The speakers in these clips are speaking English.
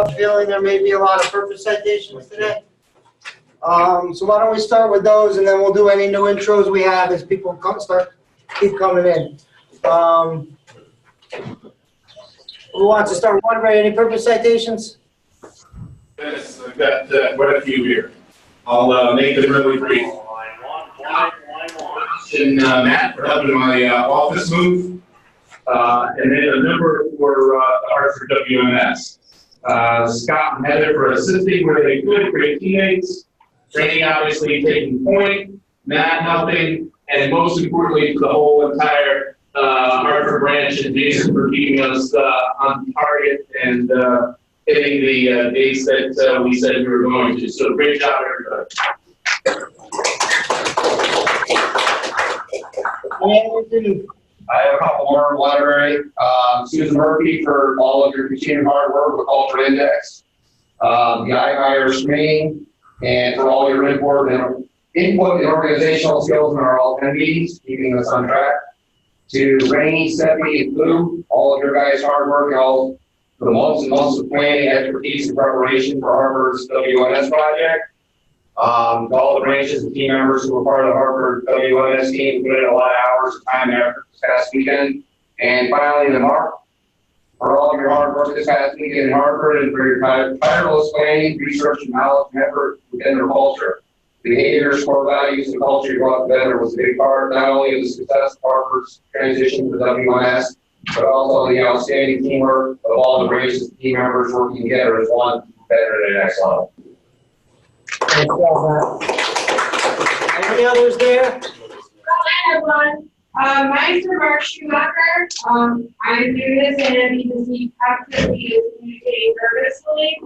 feeling there may be a lot of purpose citations today. So why don't we start with those, and then we'll do any new intros we have as people keep coming in. Who wants to start? Waterbury, any purpose citations? Yes, I've got quite a few here. I'll make them really brief. And Matt for helping my office move, and then a number for the Hartford WMS. Scott and Heather for assisting where they could, great teammates. Training obviously taking point, Matt helping, and most importantly to the whole entire Hartford branch and Jason for keeping us on target and hitting the dates that we said we were going to. So great job, everybody. I have a couple more in Waterbury. Susan Murphy for all of your continued hard work with Culture Index. The iHire screening, and for all your input and organizational skills in our all 10 meetings, keeping us on track. To Rainey, Stephanie, and Lou, all of your guys' hard work, and all for the months and months of planning, expertise, and preparation for Harvard's WNS project. To all the branches and team members who were part of the Harvard WNS team, put in a lot of hours of time and effort this past weekend. And finally, to Mark, for all of your hard work this past weekend in Harvard and for your tireless planning, research, and knowledge and effort within their culture. The behaviors, core values, and culture you brought together was a big part not only of the success of Harvard's transition to WNS, but also the outstanding teamwork of all the branches and team members working together as one to better at the next level. Any others there? Hi, everyone. Mine's for Mark Schumacher. I'm doing this and because he practically is communicating purposefully.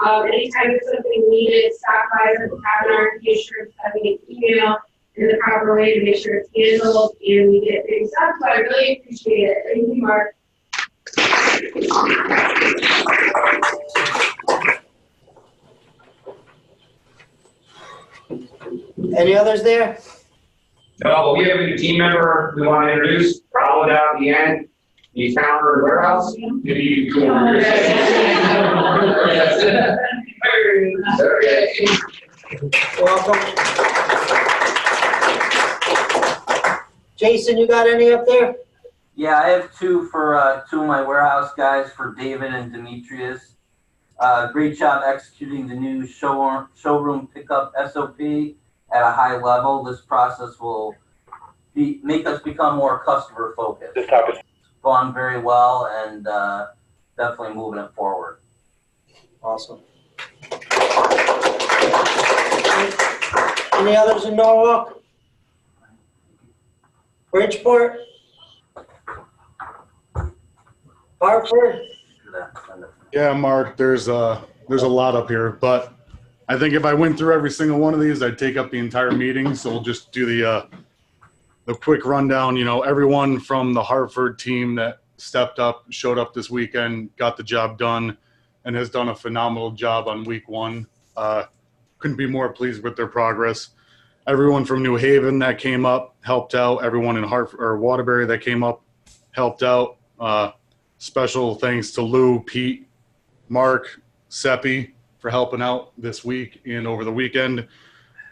Anytime there's something needed, stop by the webinar, make sure it's having an email in the proper way to make sure it's handled and we get things done. So I really appreciate it. Thank you, Mark. Any others there? No, but we have a new team member we want to introduce. Followed out at the end. He's founder of the warehouse. Maybe you can come over Welcome. Jason, you got any up there? Yeah, I have two for two of my warehouse guys, for David and Demetrius. Great job executing the new showroom pickup SOP at a high level. This process will make us become more customer focused. It's gone very well and definitely moving it forward. Awesome. Any others in Norwalk? Bridgeport? Hartford? Yeah, Mark, there's a lot up here, but I think if I went through every single one of these, I'd take up the entire meeting. So we'll just do the quick rundown. You know, everyone from the Hartford team that stepped up, showed up this weekend, got the job done, and has done a phenomenal job on week one. Couldn't be more pleased with their progress. Everyone from New Haven that came up helped out. Everyone in Hartford or Waterbury that came up helped out. Special thanks to Lou, Pete, Mark, Seppi for helping out this week and over the weekend.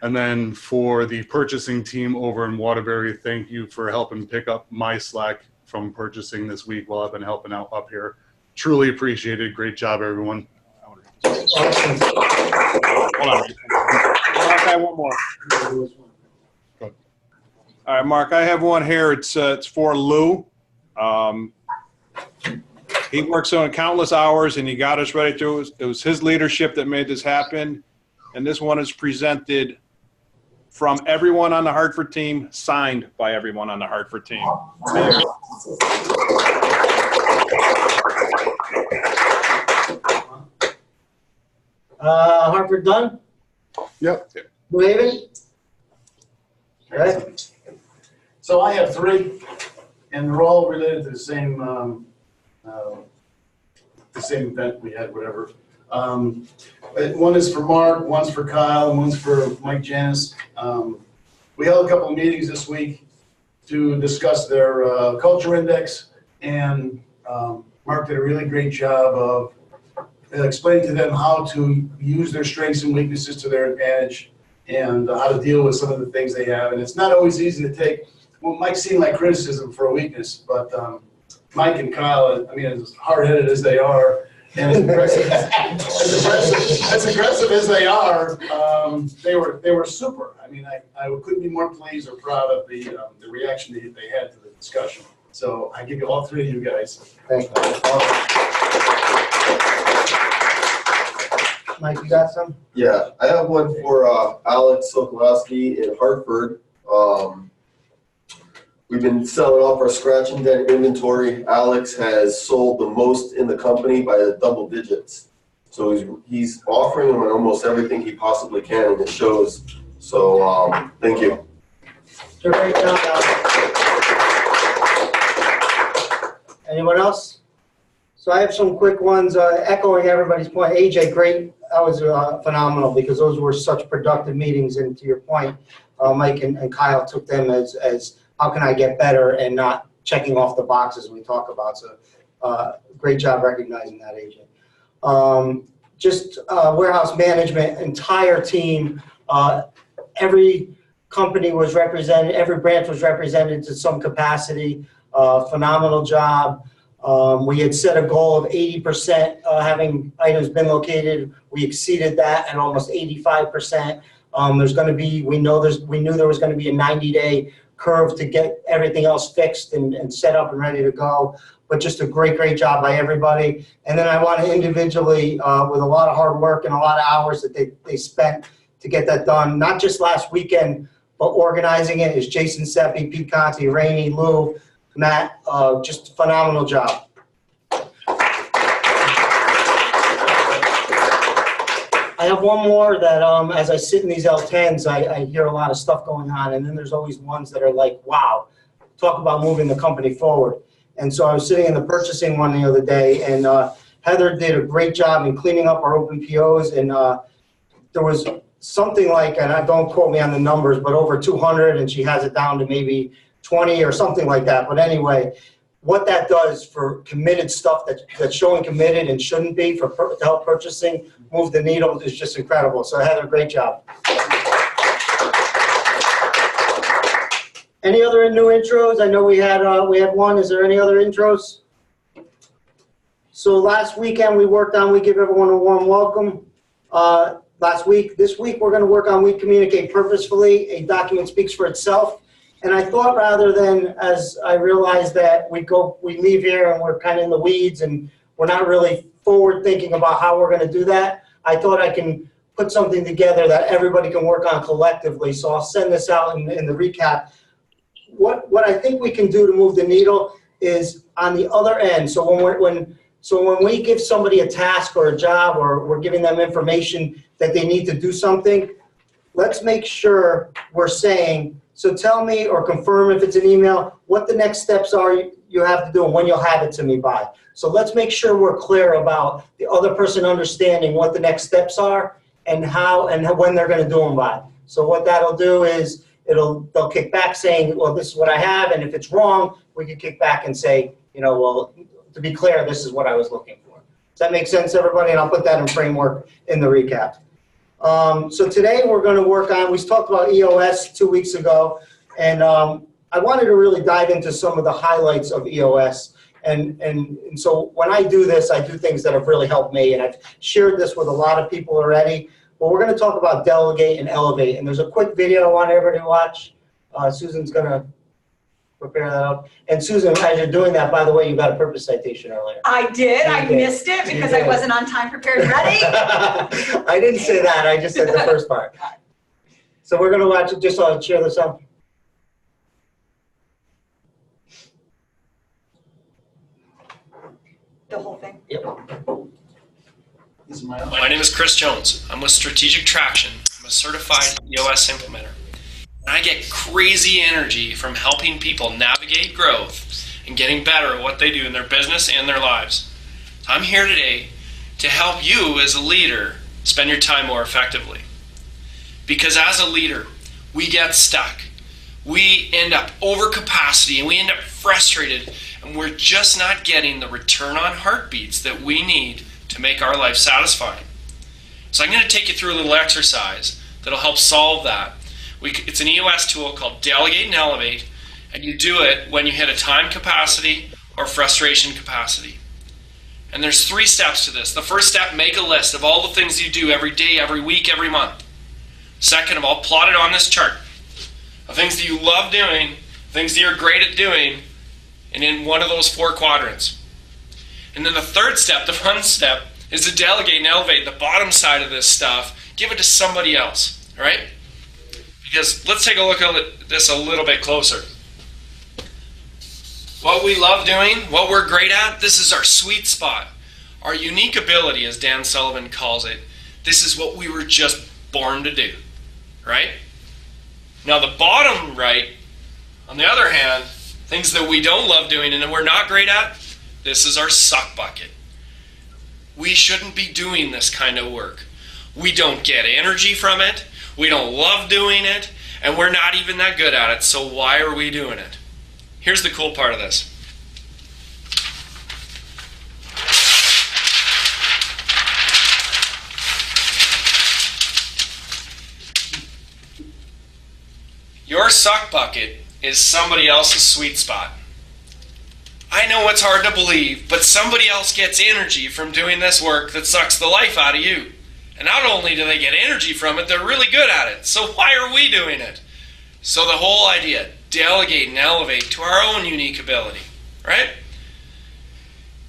And then for the purchasing team over in Waterbury, thank you for helping pick up my slack from purchasing this week while I've been helping out up here. Truly appreciated. Great job, everyone. Awesome. Hold on. Mark, I have one more. All right, Mark, I have one here. It's for Lou. He works on countless hours, and he got us ready through. It was his leadership that made this happen. And this one is presented from everyone on the Hartford team, signed by everyone on the Hartford team. Hartford done? Yep. New Haven? Okay. So I have three, and they're all related to the same event we had, whatever. One is for Mark, one's for Kyle, and one's for Mike Janis. We held a couple of meetings this week to discuss their culture index, and Mark did a really great job of explaining to them how to use their strengths and weaknesses to their advantage and how to deal with some of the things they have. And it's not always easy to take what might seem like criticism for a weakness, but Mike and Kyle, I mean, as hard-headed as they are, and as aggressive as they are, they were super. I mean, I couldn't be more pleased or proud of the reaction that they had to the discussion. So I give you all three of you guys. Thank you. Mike, you got some? Yeah, I have one for Alex Sokolowski in Hartford. We've been selling off our scratch and dent inventory. Alex has sold the most in the company by the double digits. So he's offering them on almost everything he possibly can, and it shows. So thank you. Great job, Alex. Anyone else? So I have some quick ones, echoing everybody's point. AJ, great. That was phenomenal because those were such productive meetings. And to your point, Mike and Kyle took them as how can I get better and not checking off the boxes we talk about. So great job recognizing that, AJ. Just warehouse management, entire team, every company was represented, every branch was represented to some capacity. Phenomenal job. We had set a goal of 80% having items been located. We exceeded that at almost 85%. There's going to be, we knew there was going to be a 90-day curve to get everything else fixed and set up and ready to go. But just a great job by everybody. And then I want to individually, with a lot of hard work and a lot of hours that they spent to get that done, not just last weekend, but organizing it, is Jason Seppi, Pete Conti, Rainey, Lou, Matt, just a phenomenal job. I have one more that as I sit in these L10s, I hear a lot of stuff going on, and then there's always ones that are like, wow, talk about moving the company forward. And so I was sitting in the purchasing one the other day, and Heather did a great job in cleaning up our open POs, and there was something like, and don't quote me on the numbers, but over 200, and she has it down to maybe 20 or something like that. But anyway, what that does for committed stuff that's showing committed and shouldn't be to help purchasing move the needle is just incredible. So Heather, great job. Any other new intros? I know we had one. Is there any other intros? So last weekend we worked on We Give Everyone a Warm Welcome. This week we're going to work on We Communicate Purposefully. A document speaks for itself. And I thought rather than, as I realized that we leave here and we're kind of in the weeds and we're not really forward thinking about how we're going to do that, I thought I can put something together that everybody can work on collectively. So I'll send this out in the recap. What I think we can do to move the needle is on the other end. So when we give somebody a task or a job, or we're giving them information that they need to do something, let's make sure we're saying, so tell me or confirm if it's an email, what the next steps are you have to do and when you'll have it to me by. So let's make sure we're clear about the other person understanding what the next steps are and how and when they're going to do them by. So what that'll do is they'll kick back saying, well, this is what I have, and if it's wrong, we can kick back and say, well, to be clear, this is what I was looking for. Does that make sense, everybody? And I'll put that in framework in the recap. So today we're going to work on, we talked about EOS 2 weeks ago, and I wanted to really dive into some of the highlights of EOS. And so when I do this, I do things that have really helped me, and I've shared this with a lot of people already. But we're going to talk about delegate and elevate. And there's a quick video I want everybody to watch. Susan's going to prepare that up. And Susan, as you're doing that, by the way, you got a purpose citation earlier. I did. I missed it because I wasn't on time, prepared, ready. I didn't say that. I just said the first part. So we're going to watch it. Just share this up. The whole thing. Yep. My name is Chris Jones. I'm with Strategic Traction. I'm a certified EOS implementer. And I get crazy energy from helping people navigate growth and getting better at what they do in their business and their lives. So I'm here today to help you as a leader spend your time more effectively. Because as a leader, we get stuck. We end up over capacity and we end up frustrated, and we're just not getting the return on heartbeats that we need to to make our life satisfying. So I'm going to take you through a little exercise that'll help solve that. It's an EOS tool called Delegate and Elevate, and you do it when you hit a time capacity or frustration capacity. And there's 3 steps to this. The first step, make a list of all the things you do every day, every week, every month. Second of all, plot it on this chart of things that you love doing, things that you're great at doing, and in one of those 4 quadrants. And then the third step, the fun step, is to delegate and elevate the bottom side of this stuff. Give it to somebody else, all right? Because let's take a look at this a little bit closer. What we love doing, what we're great at, this is our sweet spot. Our unique ability, as Dan Sullivan calls it. This is what we were just born to do, right? Now the bottom right, on the other hand, things that we don't love doing and that we're not great at, this is our suck bucket. We shouldn't be doing this kind of work. We don't get energy from it, we don't love doing it, and we're not even that good at it, so why are we doing it? Here's the cool part of this. Your suck bucket is somebody else's sweet spot. I know it's hard to believe, but somebody else gets energy from doing this work that sucks the life out of you. And not only do they get energy from it, they're really good at it. So why are we doing it? So the whole idea, delegate and elevate to our own unique ability, right?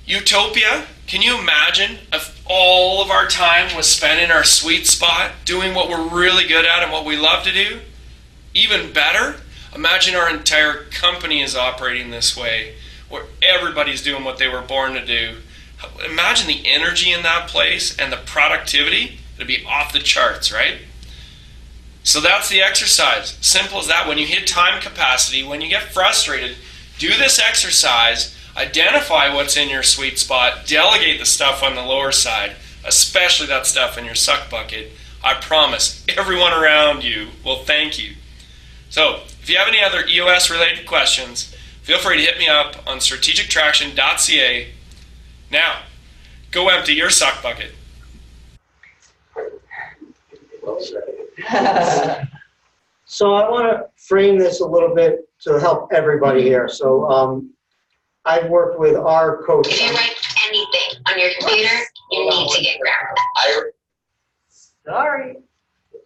Utopia, can you imagine if all of our time was spent in our sweet spot, doing what we're really good at and what we love to do? Even better, imagine our entire company is operating this way, where everybody's doing what they were born to do. Imagine the energy in that place and the productivity. It'd be off the charts, right? So that's the exercise. Simple as that. When you hit time capacity, when you get frustrated, do this exercise, identify what's in your sweet spot, delegate the stuff on the lower side, especially that stuff in your suck bucket. I promise everyone around you will thank you. So if you have any other EOS related questions, feel free to hit me up on strategictraction.ca. Now, go empty your suck bucket. So I want to frame this a little bit to help everybody here. So I've worked with our coach. If you write anything on your computer, you need to get grammar. Sorry.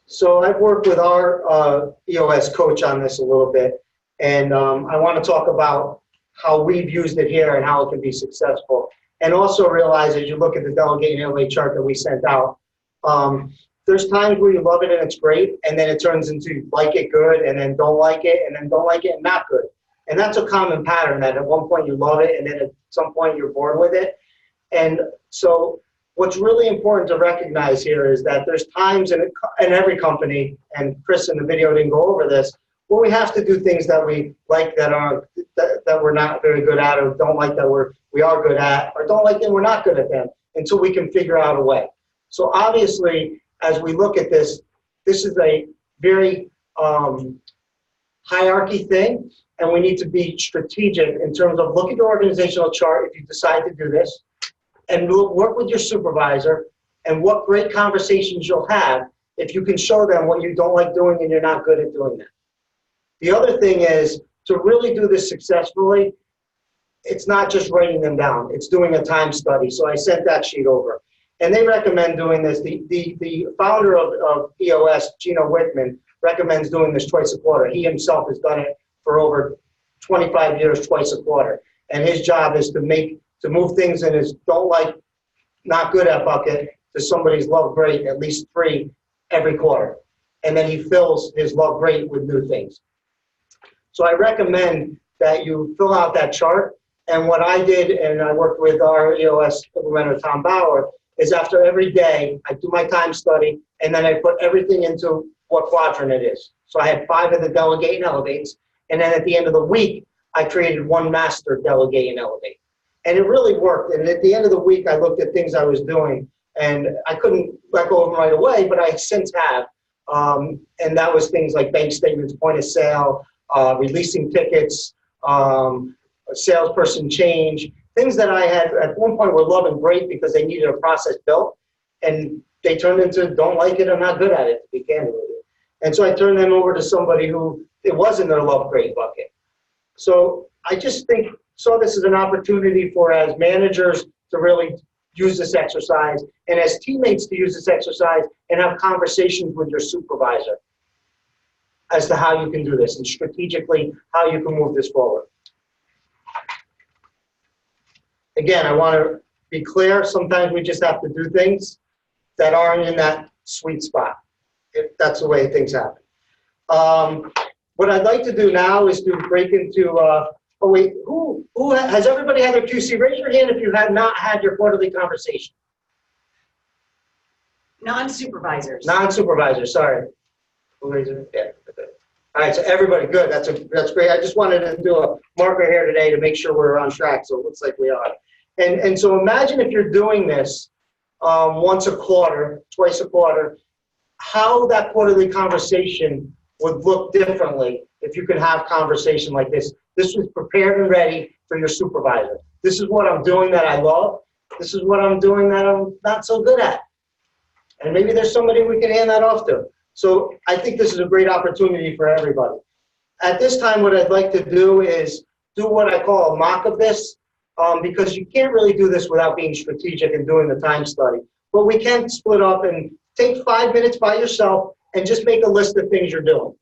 So I've worked with our EOS coach on this a little bit, and I want to talk about how we've used it here and how it can be successful. And also realize, as you look at the delegate and elevate chart that we sent out, there's times where you love it and it's great, and then it turns into like it good, and then don't like it, and then don't like it and not good. And that's a common pattern, that at one point you love it, and then at some point you're bored with it. And so what's really important to recognize here is that there's times in every company, and Chris in the video didn't go over this, where we have to do things that we like that we're not very good at, or don't like that we are good at, or don't like that we're not good at them, until we can figure out a way. So obviously, as we look at this, this is a very hierarchy thing, and we need to be strategic in terms of look at your organizational chart if you decide to do this, and work with your supervisor, and what great conversations you'll have if you can show them what you don't like doing and you're not good at doing that. The other thing is, to really do this successfully, it's not just writing them down, it's doing a time study. So I sent that sheet over. And they recommend doing this. The founder of EOS, Gino Wickman, recommends doing this twice a quarter. He himself has done it for over 25 years, twice a quarter. And his job is to move things in his don't like, not good at bucket to somebody's love great, at least 3 every quarter. And then he fills his love great with new things. So I recommend that you fill out that chart. And what I did, and I worked with our EOS implementer, Tom Bauer, is after every day, I do my time study, and then I put everything into what quadrant it is. So I had 5 of the delegate and elevates, and then at the end of the week, I created 1 master delegate and elevate. And it really worked. And at the end of the week, I looked at things I was doing, and I couldn't let go of them right away, but I since have. And that was things like bank statements, point of sale, releasing tickets, salesperson change, things that I had at one point were love and great because they needed a process built, and they turned into don't like it or not good at it, to be candid with you. And so I turned them over to somebody who it wasn't their love great bucket. So I just saw this as an opportunity for as managers to really use this exercise, and as teammates to use this exercise and have conversations with your supervisor as to how you can do this and strategically how you can move this forward. Again, I want to be clear, sometimes we just have to do things that aren't in that sweet spot, if that's the way things happen. What I'd like to do now is to break into, oh wait, who has everybody had their QC? Raise your hand if you have not had your quarterly conversation. Non-supervisors. Non-supervisors, sorry. Who raised it? Yeah. All right, so everybody, good. That's great. I just wanted to do a marker here today to make sure we're on track, so it looks like we are. And so imagine if you're doing this once a quarter, twice a quarter, how that quarterly conversation would look differently if you could have conversation like this. This was prepared and ready for your supervisor. This is what I'm doing that I love. This is what I'm doing that I'm not so good at. And maybe there's somebody we can hand that off to. So I think this is a great opportunity for everybody. At this time, what I'd like to do is do what I call a mock of this, because you can't really do this without being strategic and doing the time study. But we can split up and take 5 minutes by yourself and just make a list of things you're doing.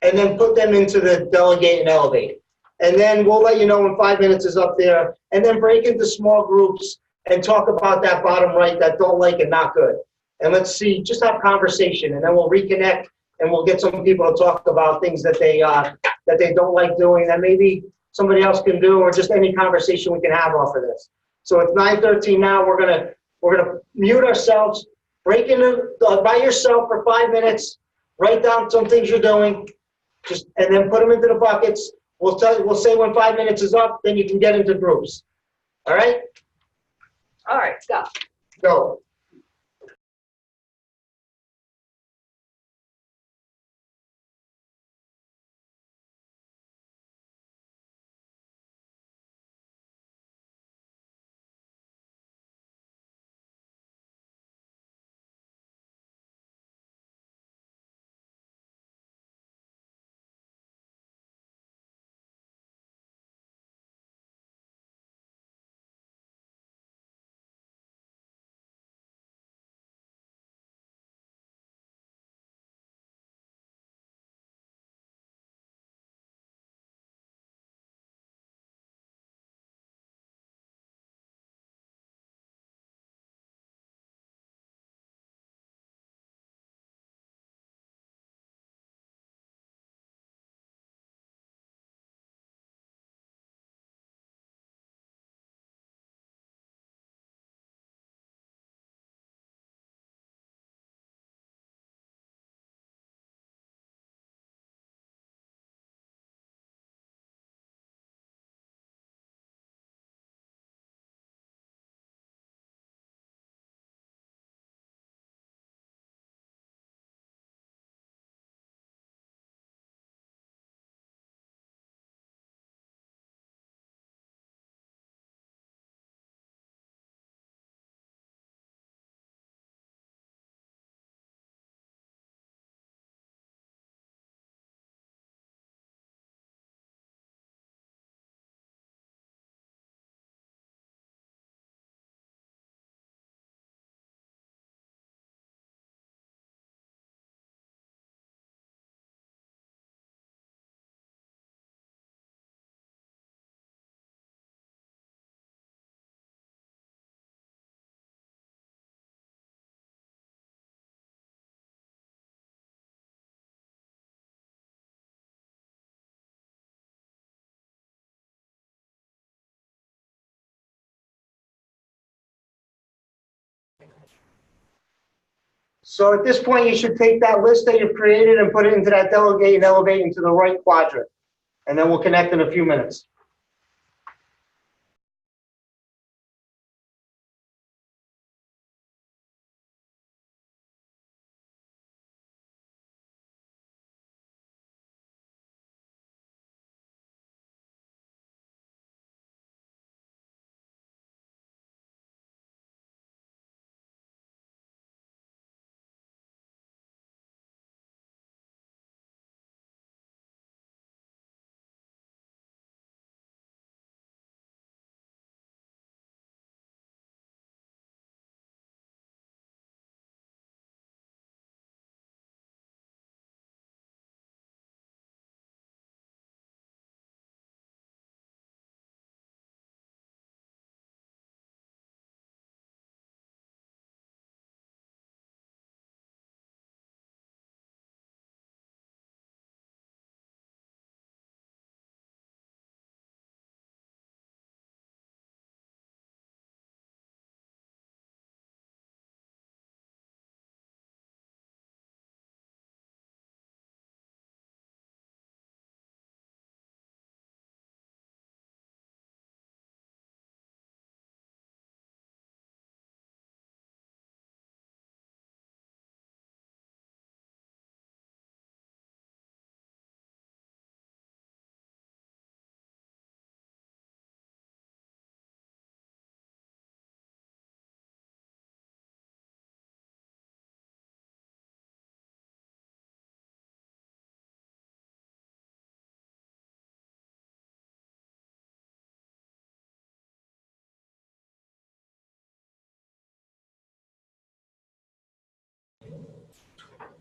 And then put them into the delegate and elevate. And then we'll let you know when 5 minutes is up there. And then break into small groups and talk about that bottom right that don't like and not good. And let's see, just have conversation, and then we'll reconnect, and we'll get some people to talk about things that they don't like doing that maybe somebody else can do, or just any conversation we can have off of this. So it's 9:13 now. We're gonna mute ourselves, break into by yourself for 5 minutes, write down some things you're doing, and then put them into the buckets. We'll say when 5 minutes is up, then you can get into groups. All right? All right, go. Go. So at this point, you should take that list that you've created and put it into that delegate and elevate into the right quadrant. And then we'll connect in a few minutes.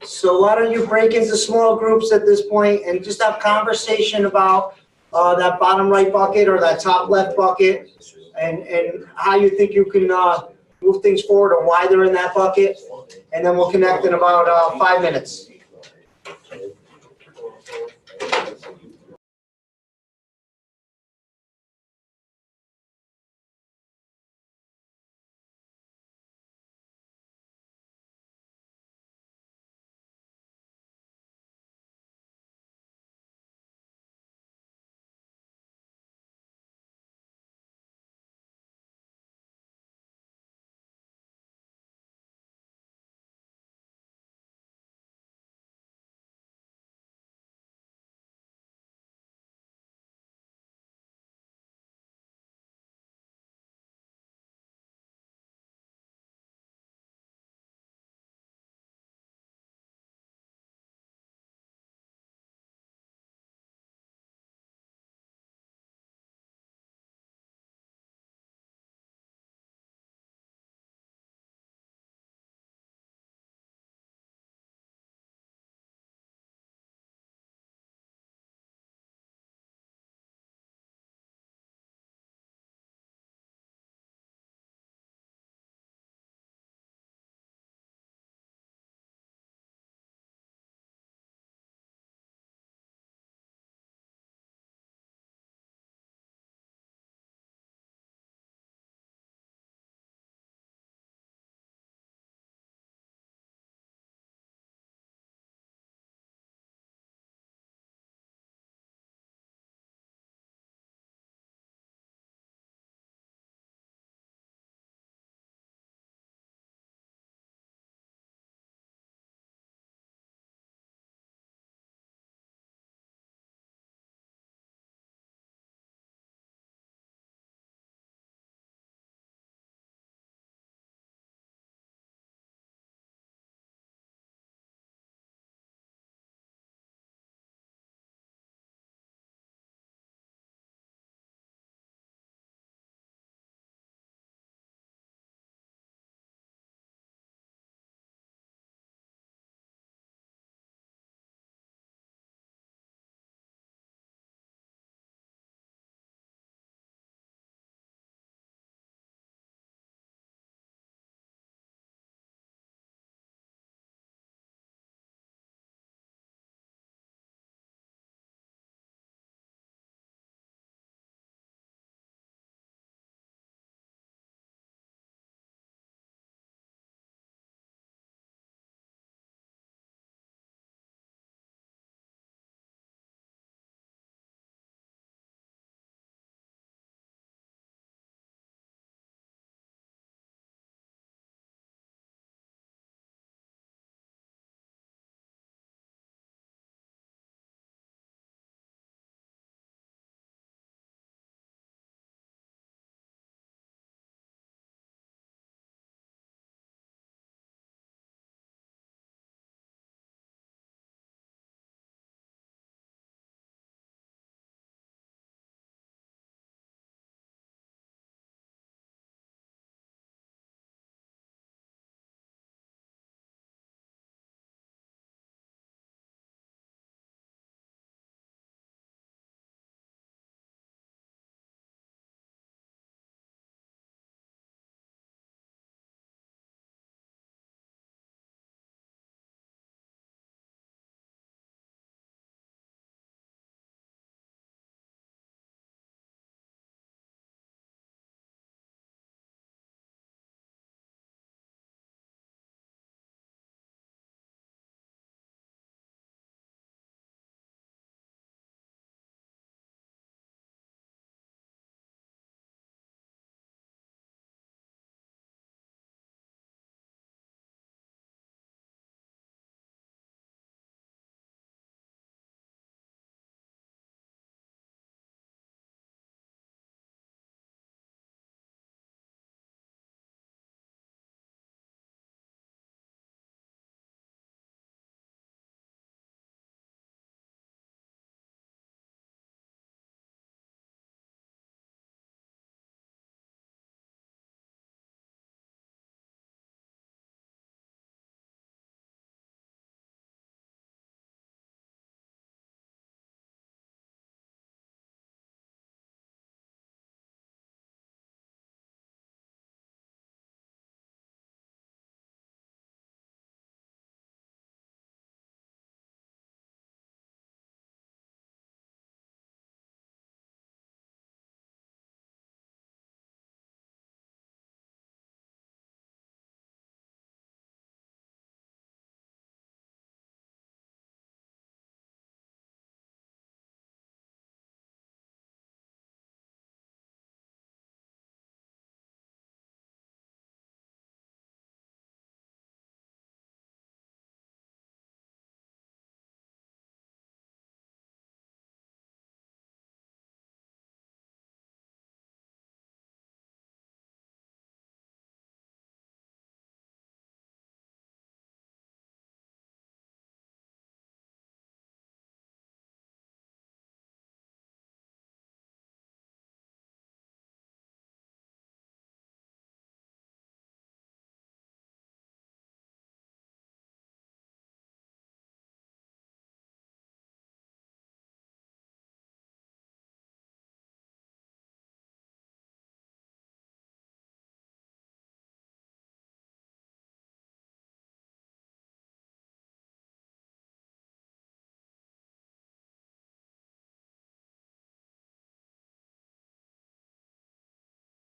So why don't you break into small groups at this point and just have conversation about that bottom right bucket or that top left bucket and how you think you can move things forward or why they're in that bucket. And then we'll connect in about 5 minutes.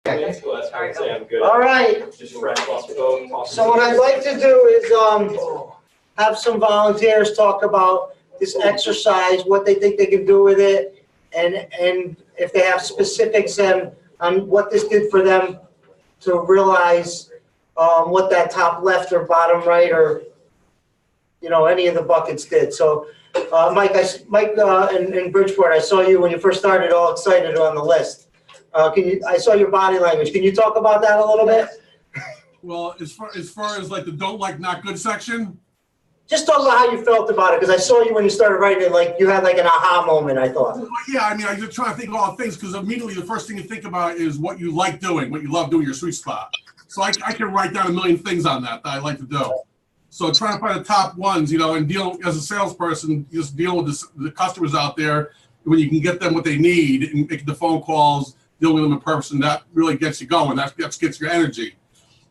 All right. So what I'd like to do is have some volunteers talk about this exercise, what they think they can do with it, and if they have specifics on what this did for them to realize what that top left or bottom right or any of the buckets did. So Mike in Bridgeport, I saw you when you first started all excited on the list. I saw your body language. Can you talk about that a little bit? Well, as far as like the don't like not good section. Just talk about how you felt about it, because I saw you when you started writing it, like you had like an aha moment, I thought. Yeah, I mean, I just try to think of all things, because immediately the first thing you think about is what you like doing, what you love doing, your sweet spot. So I can write down a million things on that I like to do. So trying to find the top ones, and deal as a salesperson, just deal with the customers out there when you can get them what they need and make the phone calls, deal with them in person. That really gets you going. That gets your energy.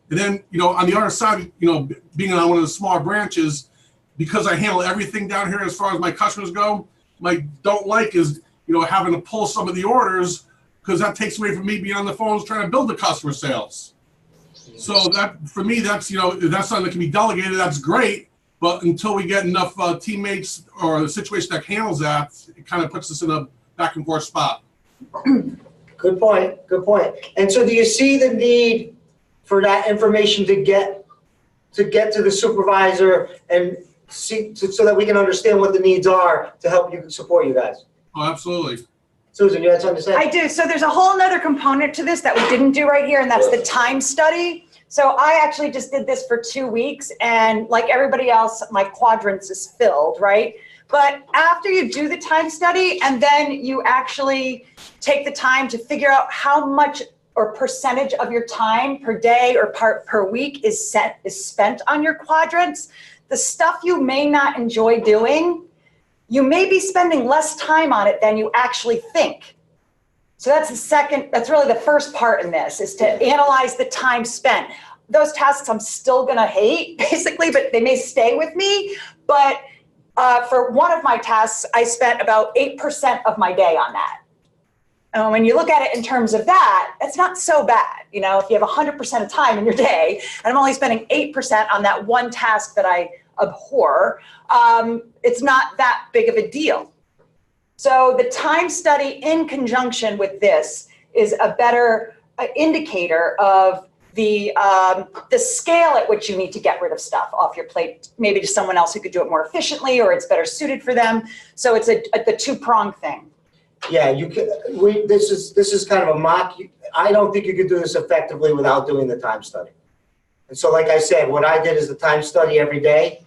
And then, on the other side, being on one of the smaller branches, because I handle everything down here as far as my customers go, my don't like is, having to pull some of the orders, because that takes away from me being on the phones trying to build the customer sales. So that, for me, that's, if that's something that can be delegated, that's great. But until we get enough teammates or a situation that handles that, it kind of puts us in a back and forth spot. Good point. Good point. And so do you see the need for that information to get to the supervisor and see so that we can understand what the needs are to help you support you guys? Oh, absolutely. Susan, you had something to say? I do. So there's a whole nother component to this that we didn't do right here, and that's the time study. So I actually just did this for 2 weeks, and like everybody else, my quadrants is filled, right? But after you do the time study and then you actually take the time to figure out how much or percentage of your time per day or per week is spent on your quadrants, the stuff you may not enjoy doing, you may be spending less time on it than you actually think. So that's really the first part in this, is to analyze the time spent. Those tasks I'm still gonna hate, basically, but they may stay with me. But for one of my tasks, I spent about 8% of my day on that. When you look at it in terms of that, it's not so bad. If you have 100% of time in your day, and I'm only spending 8% on that one task that I abhor, it's not that big of a deal. So the time study in conjunction with this is a better indicator of the scale at which you need to get rid of stuff off your plate, maybe to someone else who could do it more efficiently, or it's better suited for them. So it's the two-pronged thing. Yeah, this is kind of a mock. I don't think you could do this effectively without doing the time study. And so, like I said, what I did is the time study every day,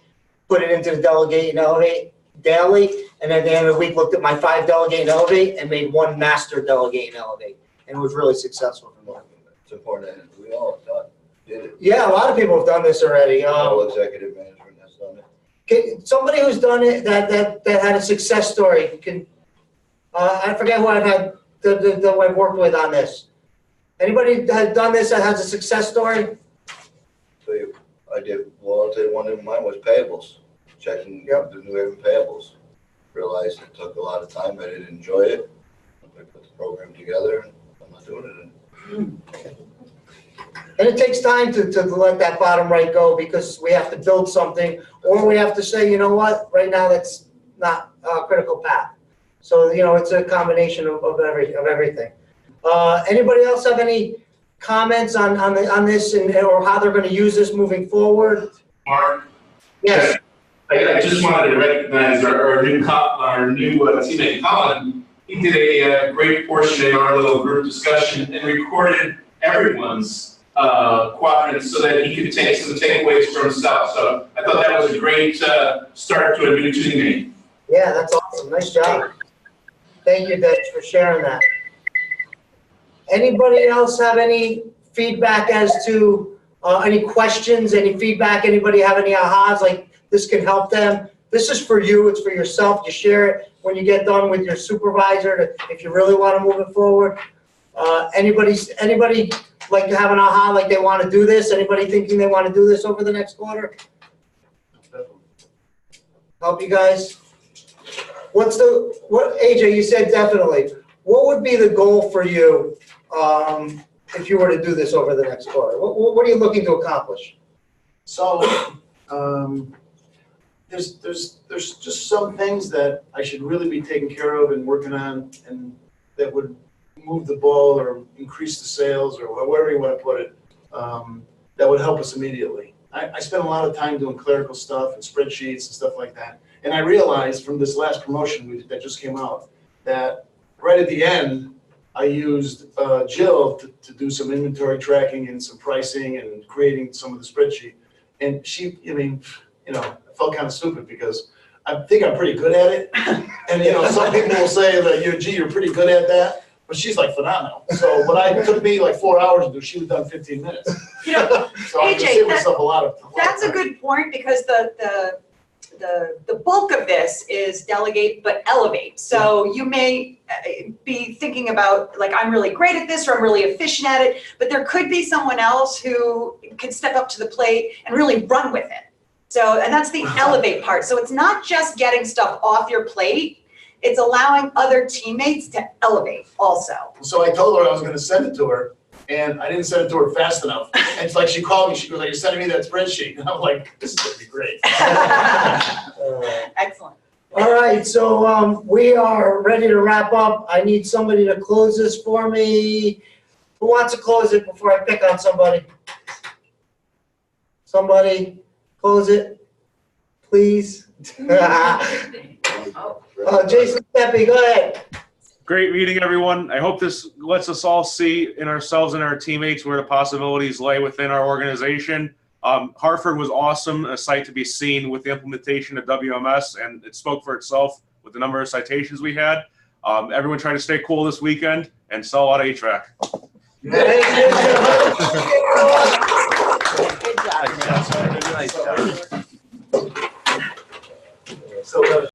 put it into the delegate and elevate daily, and at the end of the week looked at my 5 delegate and elevate and made 1 master delegate and elevate, and it was really successful for me. It's important that we all did it. Yeah, a lot of people have done this already. All executive management has done it. Somebody who's done it that had a success story can. I forget who I've had that I've worked with on this. Anybody that has done this that has a success story? So I did. Well, I'll tell you, one of mine was payables, checking the New Haven payables. Realized it took a lot of time. I didn't enjoy it. I put the program together, and I'm not doing it anymore. And it takes time to let that bottom right go, because we have to build something, or we have to say, you know what, right now that's not a critical path. So, it's a combination of everything. Anybody else have any comments on this or how they're going to use this moving forward? Mark? Yes. I just wanted to recognize our new teammate, Colin. He did a great portion in our little group discussion and recorded everyone's quadrants so that he could take some takeaways for himself. So I thought that was a great start to a new teammate. Yeah, that's awesome. Nice job. Thank you, Dutch, for sharing that. Anybody else have any feedback as to any questions, any feedback? Anybody have any ahas, like this can help them? This is for you. It's for yourself to share it when you get done with your supervisor, if you really want to move it forward. Anybody like to have an aha, like they want to do this? Anybody thinking they want to do this over the next quarter? Help you guys? AJ, you said definitely. What would be the goal for you if you were to do this over the next quarter? What are you looking to accomplish? So, there's just some things that I should really be taking care of and working on, and that would move the ball or increase the sales or however you want to put it, that would help us immediately. I spent a lot of time doing clerical stuff and spreadsheets and stuff like that. And I realized from this last promotion that just came out that right at the end, I used Jill to do some inventory tracking and some pricing and creating some of the spreadsheet. And she, I mean, you know, I felt kind of stupid because I think I'm pretty good at it. And, you know, some people will say that, gee, you're pretty good at that. But she's like phenomenal. So what I took me like 4 hours to do, she was done 15 minutes. You know, So I just give myself a lot of that's a good point, because the bulk of this is delegate but elevate. So you may be thinking about, like, I'm really great at this or I'm really efficient at it, but there could be someone else who can step up to the plate and really run with it. So, and that's the elevate part. So it's not just getting stuff off your plate, it's allowing other teammates to elevate also. So I told her I was going to send it to her, and I didn't send it to her fast enough. And it's like she called me, she goes, "Are you sending me that spreadsheet?" And I'm like, this is going to be great. Excellent. All right, so we are ready to wrap up. I need somebody to close this for me. Who wants to close it before I pick on somebody? Somebody close it, please. Jason Steffi, go ahead. Great meeting, everyone. I hope this lets us all see in ourselves and our teammates where the possibilities lay within our organization. Hartford was awesome, a sight to be seen with the implementation of WMS, and it spoke for itself with the number of citations we had. Everyone try to stay cool this weekend and sell a lot of HVAC. Good job. Nice job. So